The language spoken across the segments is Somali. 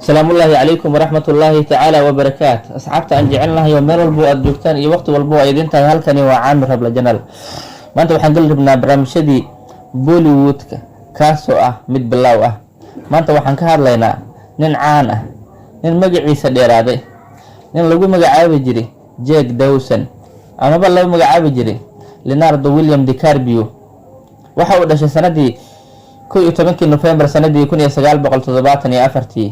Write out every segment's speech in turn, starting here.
السلام الله عليكم ورحمة الله تعالى وبركاته. أصحابتا أن جعلنا يومين والبو أدوكتان إي وقت والبو أيدينتا هالكني وعامر ربلا جنال. ما أنت وحن قلبنا برامشدي بوليوود كاسو مid بلاو ما أنت وحن كهار لينا نين عان نين مقعيسا ديرادي نين لغو مقعابي جري جيك داوسن أما بالله مقعابي جري ليناردو ويليام دي كاربيو waxaa uu dhashay sanadii 11 November sanadii 1974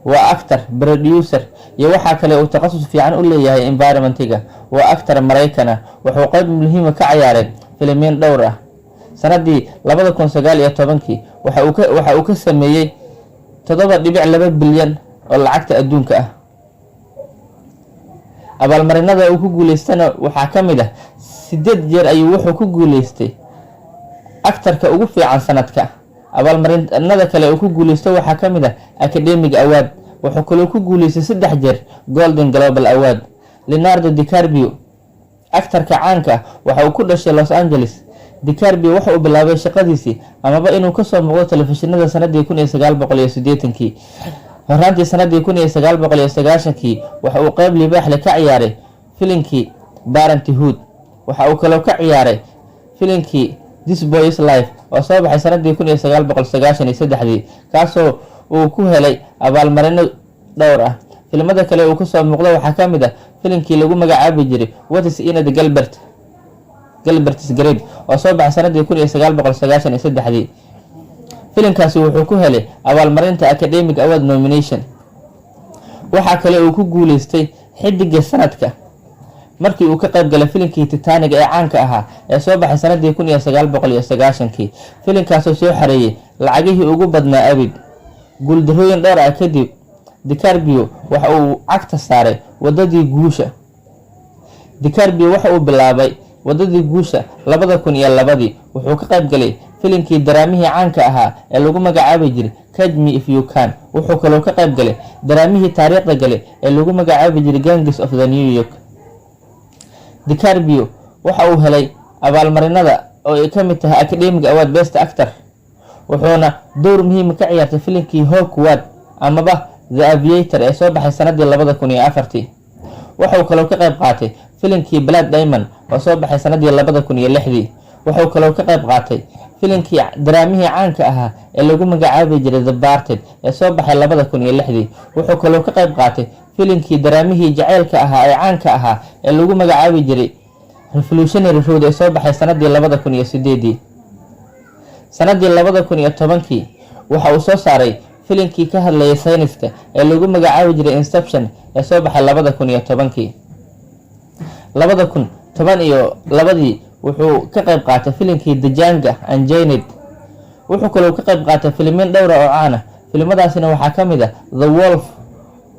waa actor producer iyo waxa kale uu takhasus fiican u leeyahay environmentiga waa actor Mareykan wuxuu qayb muhiim ah ka ciyaaray filimeen dhowr ah sanadii 2019 waxa uu ka sameeyay 7.2 bilyan oo lacagta adduunka ah abaalmarinada uu ku guuleystana waxa kamid ah 8 jeer ayuu wuxuu ku guuleystay actorka ugu fiican sanadka abaalmarinada kale uu ku guuleysto waxa kamid ah Academic Award wuxuu kale ku guuleystay 3 jeer Golden Globe Award. Leonardo DiCaprio actorka caanka waxa uu ku dhashay Los Angeles. DiCaprio waxa uu bilaabay shaqadiisii amaba inuu ka soo muuqdo telefishinada sanadii 1980kii horaantii sanadii 1990kii waxa uu qayb libaax leh ka ciyaaray filimkii Parenthood waxa uu kale ka ciyaaray filimkii This Boy's Life oo soo baxay sanadii 1993 kaasoo uu ku helay abaalmarino dhowr ah. Filimada kale uu ka soo muuqdo waxa kamid ah filimkii lagu magacaabi jiray What is in the Gilbert's Grave oo soo baxay sanadii 1993 filimkaasi wuxuu ku helay abaalmarinta Academic Award nomination. waxa kale uu ku guuleystay xidiga sanadka markii uu ka qayb galay filimkii Titanic ee caanka ahaa ee soo baxay sanadii 1990kii filimkaas oo soo xareeyay lacagihii ugu badnaa abid guuldarooyin dhowr ah kadib DiCaprio waxa uu cagta saaray wadadii guusha. DiCaprio waxa uu bilaabay wadadii guusha 2002 wuxuu ka qayb galay filimkii daraamihii caanka ahaa ee lagu magacaabi jiray Catch Me If You Can wuxuu kaloo ka qayb galay daraamihii taariikhda galay ee lagu magacaabi jiray Gangs of the New York. DiCaprio waxa uu helay abaalmarinada oo ay kamid tahay Academic Award Best Actor wuxuuna door muhiim ka ciyaartay filimkii Hawkwood amaba The Aviator ee soo baxay sanadii 2004 waxa uu kaloo ka qayb qaatay filimkii Blood Diamond oo soo baxay sanadii 2006 waxa uu kaloo ka qayb qaatay filimkii daraamihii caanka ahaa ee lagu magacaabi jiray The Parted ee soo baxay 2006 wuxuu kaloo ka qayb qaatay filimkii daraamihii jaceylka ahaa ee caanka ahaa ee lagu magacaabi jiray Revolutionary Road ee soo baxay sanadii 2008 sanadii 2010kii waxa uu soo saaray filimkii ka hadlayay sayniska ee lagu magacaabi jiray Inception ee soo baxay 2010kii 2012 wuxuu ka qayb qaatay filimkii Django Unchained wuxuu kaloo ka qayb qaatay filimeen dhowr ah oo caan ah filimadaasina waxa kamid ah The Wolf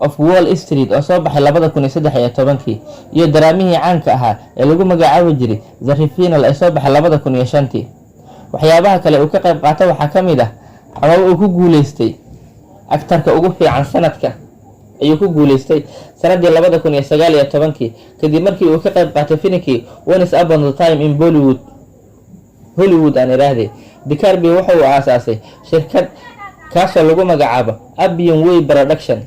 of Wall Street oo soo baxay 2013 iyo daraamihii caanka ahaa ee lagu magacaabi jiray The Revenant ee soo baxay 2005 waxyaabaha kale uu ka qayb qaatay waxa kamid ah ama uu ku guuleystay actorka ugu fiican sanadka ayuu ku guuleystay sanadii 2019 kadib markii uu ka qayb qaatay filimkii Once Upon a Time in Hollywood aan iraahday. DiCaprio waxa uu aasaasay shirkad kaasoo lagu magacaabo Abion Way Production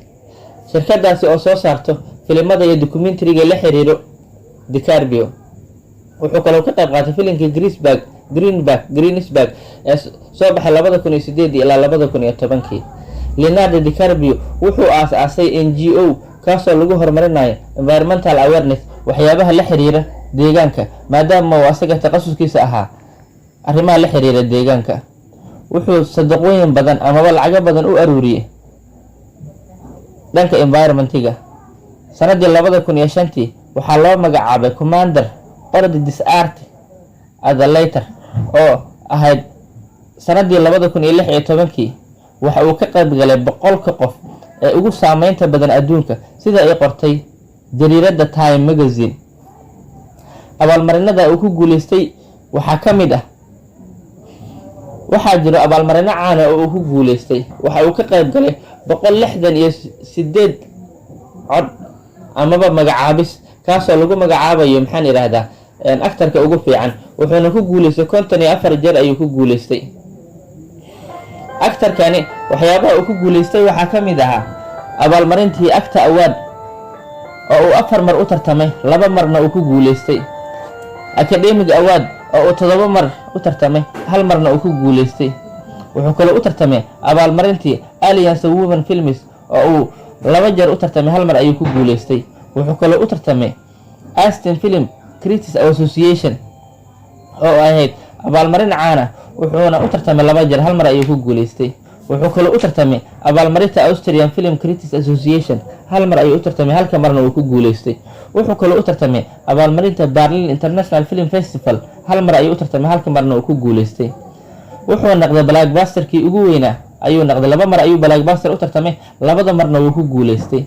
shirkadaasi oo soo saarto filimada iyo documentary-ga la xiriiro. DiCaprio wuxuu kaloo ka qayb qaatay filimkii Greensburg ee soo baxay 2008 ilaa 2010. Leonardo DiCaprio wuxuu aasaasay NGO kaasoo lagu horumarinayo environmental awareness waxyaabaha la xiriira deegaanka maadaama uu asaga takhasuskiisa ahaa arrimaha la xiriira deegaanka. wuxuu sadaqooyin badan ama lacag badan u aruuriyay dhanka environmentiga. sanadii 2005 waxaa loo magacaabay Commander Ordis Art Adelator oo ahayd sanadii 2016 waxa uu ka qayb galay 100 qof ee ugu saameynta badan adduunka sida ay qortay jariirada Time magazine. abaalmarinada uu ku guuleystay waxa kamid ah waxaa jiro abaalmarino caan ah oo uu ku guuleystay waxa uu ka qayb galay 168 cod amaba magacaabis kaasoo lagu magacaabayo maxaan iraahdaa actorka ugu fiican wuxuuna ku guuleystay 54 jeer ayuu ku guuleystay. actorkani waxyaabaha uu ku guuleystay waxa kamid ah abaalmarintii actor award oo uu 4 mar u tartamay 2 marna uu ku guuleystay. Academic award oo uu 7 mar u tartamay 1 marna uu ku guuleystay. wuxuu kaloo u tartamay abaalmarintii Alliance of Women Films oo uu 2 jeer u tartamay 1 mar ayuu ku guuleystay. wuxuu kaloo u tartamay Aston Film Critics Association oo ahayd abaalmarin caan ah, wuxuuna u tartamay 2 jeer 1 mar ayuu ku guuleystay. wuxuu kaloo u tartamay abaalmarinta Austrian Film Critics Association 1 mar ayuu u tartamay, halka marna uu ku guuleystay. wuxuu kaloo u tartamay abaalmarinta Berlin International Film Festival 1 mar ayuu u tartamay, halka marna uu ku guuleystay. wuxuu noqday blockbuster-kii ugu weynaa ayuu noqday, 2 mar ayuu blockbuster u tartamay, 2 marna wuu ku guuleystay.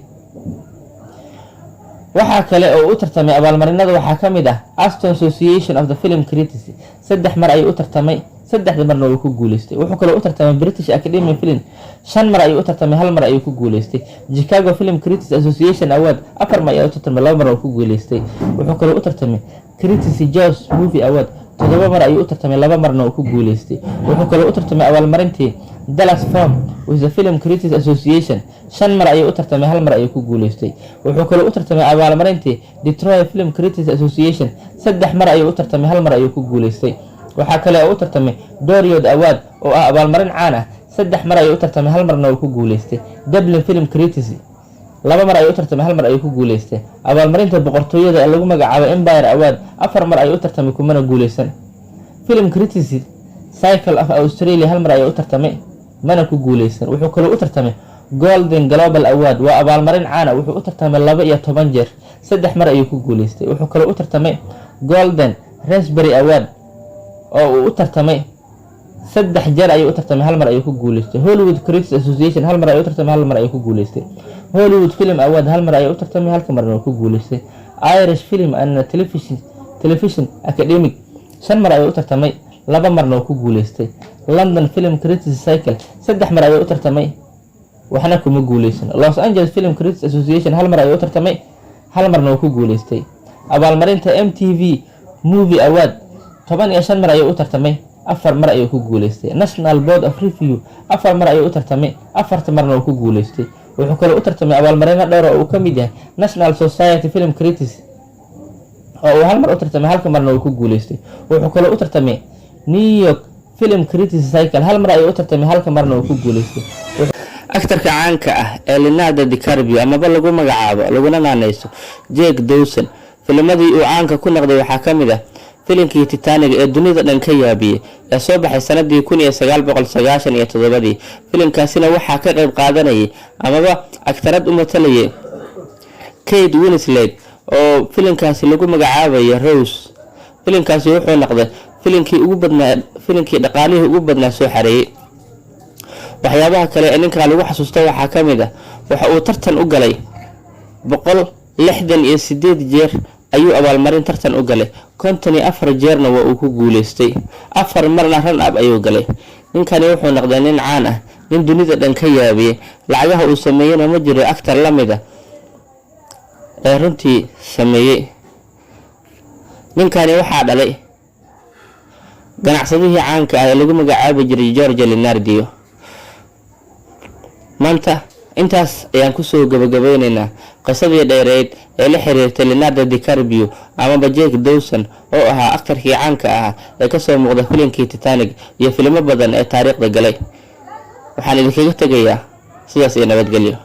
waxa kale oo u tartamay abaalmarinada waxaa ka mid ah Aston Association of the Film Critics 3 mar ayuu u tartamay, 3 marna wuu ku guuleystay. wuxuu kaloo u tartamay British Academy Film 5 mar ayuu u tartamay, 1 mar ayuu ku guuleystay. Chicago Film Critics Association Award 4 mar ayuu u tartamay, 2 mar uu ku guuleystay. wuxuu kaloo u tartamay Critics Choice Movie Award 7 mar ayuu u tartamay, 2 marna uu ku guuleystay. wuxuu kaloo u tartamay abaalmarintii Dallas Film with the Film Critics Association 5 mar ayuu u tartamay, 1 mar ayuu ku guuleystay. wuxuu kaloo u tartamay abaalmarintii Detroit Film Critics Association 3 mar ayuu u tartamay, 1 mar ayuu ku guuleystay. waxaa kale oo u tartamay Doriod Award oo ah abaalmarin caan ah, 3 mar ayuu u tartamay, 1 marna uu ku guuleystay. Dublin Film Critics 2 mar ayuu u tartamay, 1 mar ayuu ku guuleystay. abaalmarinta boqortooyada ee lagu magacaabo Empire Award 4 mar ayuu u tartamay, kumana guuleysan. Film Critics Circle of Australia 1 mar ayuu u tartamay, mana ku guuleysan. wuxuu kaloo u tartamay Golden Global Award waa abaalmarin caan ah, wuxuu u tartamay 12 jeer, 3 mar ayuu ku guuleystay. wuxuu kaloo u tartamay Golden Raspberry Award oo uu u tartamay 3 jeer ayuu u tartamay, 1 mar ayuu ku guuleystay. Hollywood Critics Association 1 mar ayuu u tartamay, 1 mar ayuu ku guuleystay. Hollywood Film Award 1 mar ayuu u tartamay, 1 marna uu ku guuleystay. Irish Film and Television Academy 5 mar ayuu u tartamay, 2 marna uu ku guuleystay. London Film Critics Circle 3 mar ayuu u tartamay, waxna kuma guuleysan. Los Angeles Film Critics Association 1 mar ayuu u tartamay, 1 marna uu ku guuleystay. abaalmarinta MTV Movie Award 15 mar ayuu u tartamay, 4 mar ayuu ku guuleystay. National Board of Review 4 mar ayuu u tartamay, 4 marna uu ku guuleystay. wuxuu kaloo u tartamay abaalmarino dhowr oo uu ka mid yahay National Society Film Critics oo uu 1 mar u tartamay, 1 marna uu ku guuleystay. wuxuu kaloo u tartamay New York Film Critics Circle 1 mar ayuu u tartamay, 1 marna uu ku guuleystay. Actorka caanka ah ee Leonardo DiCaprio amaba lagu magacaabo laguna naanayso Jack Dawson, filmadii uu caanka ku noqday waxaa ka mid ah filimkii Titanic ee dunida dhan ka yaabiyay ee soo baxay sanadii 1997. filimkaasina waxaa ka qayb qaadanayay amaba aktarad u matalayay Kate Winslet oo filimkaasi lagu magacaabayo Rose. filimkaasi wuxuu noqday filimkii dhaqaalihii ugu badnaa soo xareeyay. waxyaabaha kale ee ninka lagu xasuusto waxaa ka mid ah waxa uu tartan u galay 168 jeer ayuu abaalmarin tartan u galay, 54 jeerna waa uu ku guuleystay, 4 marna run up ayuu galay. ninkani wuxuu noqday nin caan ah, nin dunida dhan ka yaabiyay. lacagaha uu sameeyayna ma jiro actor la mid ah ee runtii sameeyay. ninkani waxaa dhalay ganacsadihii caanka ah ee lagu magacaabi jiray George Leonardo. maanta intaas ayaan ku soo gabagabeynaynaa qisadii dheereed ee la xiriirtay Leonardo DiCaprio ama Jack Dawson oo ahaa actorkii caanka ah ee ka soo muuqda filimkii Titanic iyo filmo badan ee taariikhda galay. waxaan idinkaga tagayaa sidaas iyo nabadgelyo.